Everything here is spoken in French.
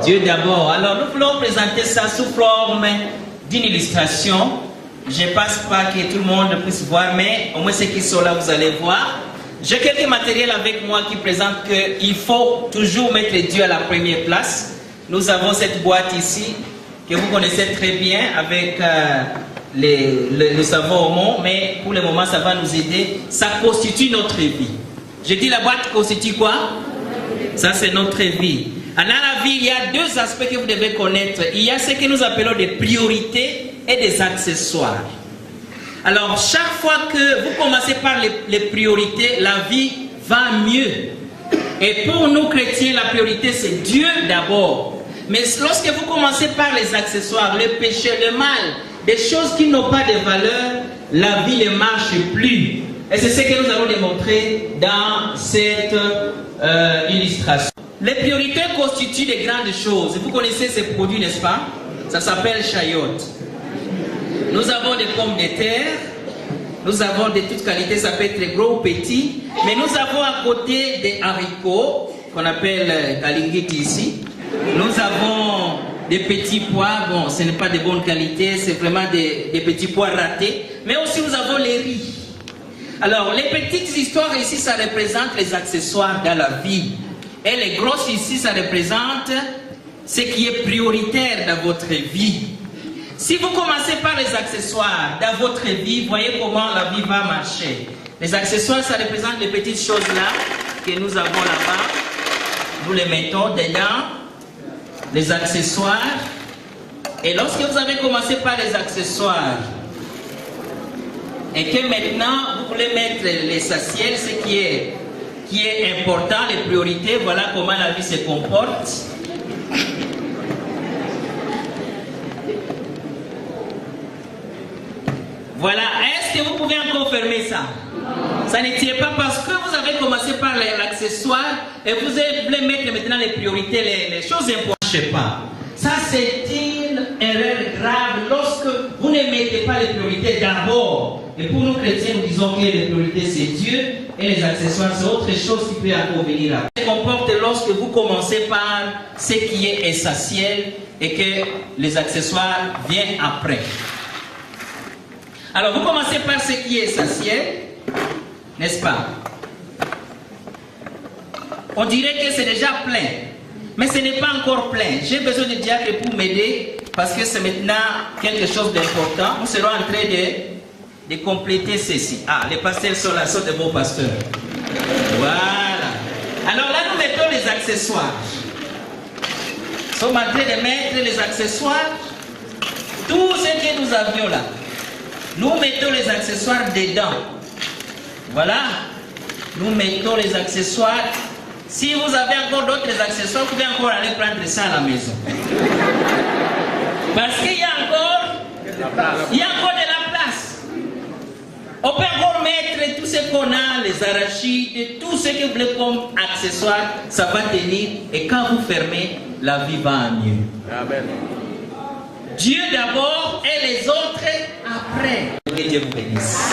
Dieu d'abord. Alors nous voulons présenter ça sous forme d'une illustration. Je ne pense pas que tout le monde puisse voir, mais au moins ceux qui sont là, vous allez voir. J'ai quelques matériels avec moi qui présentent qu'il faut toujours mettre Dieu à la première place. Nous avons cette boîte ici que vous connaissez très bien avec le savon au monde, mais pour le moment ça va nous aider. Ça constitue notre vie. Je dis la boîte constitue quoi? Ça c'est notre vie. Dans la vie, il y a deux aspects que vous devez connaître. Il y a ce que nous appelons des priorités et des accessoires. Alors, chaque fois que vous commencez par les priorités, la vie va mieux. Et pour nous chrétiens, la priorité c'est Dieu d'abord. Mais lorsque vous commencez par les accessoires, le péché, le mal, des choses qui n'ont pas de valeur, la vie ne marche plus. Et c'est ce que nous allons démontrer dans cette illustration. Les priorités constituent des grandes choses. Vous connaissez ces produits, n'est-ce pas? Ça s'appelle chayotte. Nous avons des pommes de terre. Nous avons de toutes qualités, ça peut être gros ou petit. Mais nous avons à côté des haricots, qu'on appelle kalingiti ici. Nous avons des petits pois. Bon, ce n'est pas de bonne qualité, c'est vraiment des petits pois ratés. Mais aussi nous avons les riz. Alors, les petites histoires ici, ça représente les accessoires dans la vie. Et les grosses ici, ça représente ce qui est prioritaire dans votre vie. Si vous commencez par les accessoires dans votre vie, voyez comment la vie va marcher. Les accessoires, ça représente les petites choses là que nous avons là-bas. Nous les mettons dedans, les accessoires. Et lorsque vous avez commencé par les accessoires, et que maintenant vous voulez mettre l'essentiel, ce qui est important, les priorités, voilà comment la vie se comporte. Voilà, est-ce que vous pouvez encore fermer ça? Ça ne tient pas parce que vous avez commencé par l'accessoire et vous voulez mettre maintenant les priorités, les choses importantes. Je ne sais pas. Ça, c'est une erreur grave lorsque vous ne mettez pas les priorités d'abord. Et pour nous chrétiens, nous disons que les priorités c'est Dieu et les accessoires c'est autre chose qui peut encore venir après. Ça se comporte lorsque vous commencez par ce qui est essentiel et que les accessoires viennent après. Alors vous commencez par ce qui est essentiel, n'est-ce pas? On dirait que c'est déjà plein, mais ce n'est pas encore plein. J'ai besoin de diacre pour m'aider parce que c'est maintenant quelque chose d'important. Nous serons en train de compléter ceci. Ah, les pasteurs sont là, sont de bons pasteurs. Voilà. Alors là, nous mettons les accessoires. Nous sommes en train de mettre les accessoires. Tout ce que nous avions là. Nous mettons les accessoires dedans. Voilà. Nous mettons les accessoires. Si vous avez encore d'autres accessoires, vous pouvez encore aller prendre ça à la maison. Parce qu'il y a encore de la place. On peut encore mettre tout ce qu'on a, les arachides, tout ce que vous voulez comme accessoires, ça va tenir. Et quand vous fermez, la vie va mieux. Amen. Dieu d'abord et les autres après. Que Dieu vous bénisse.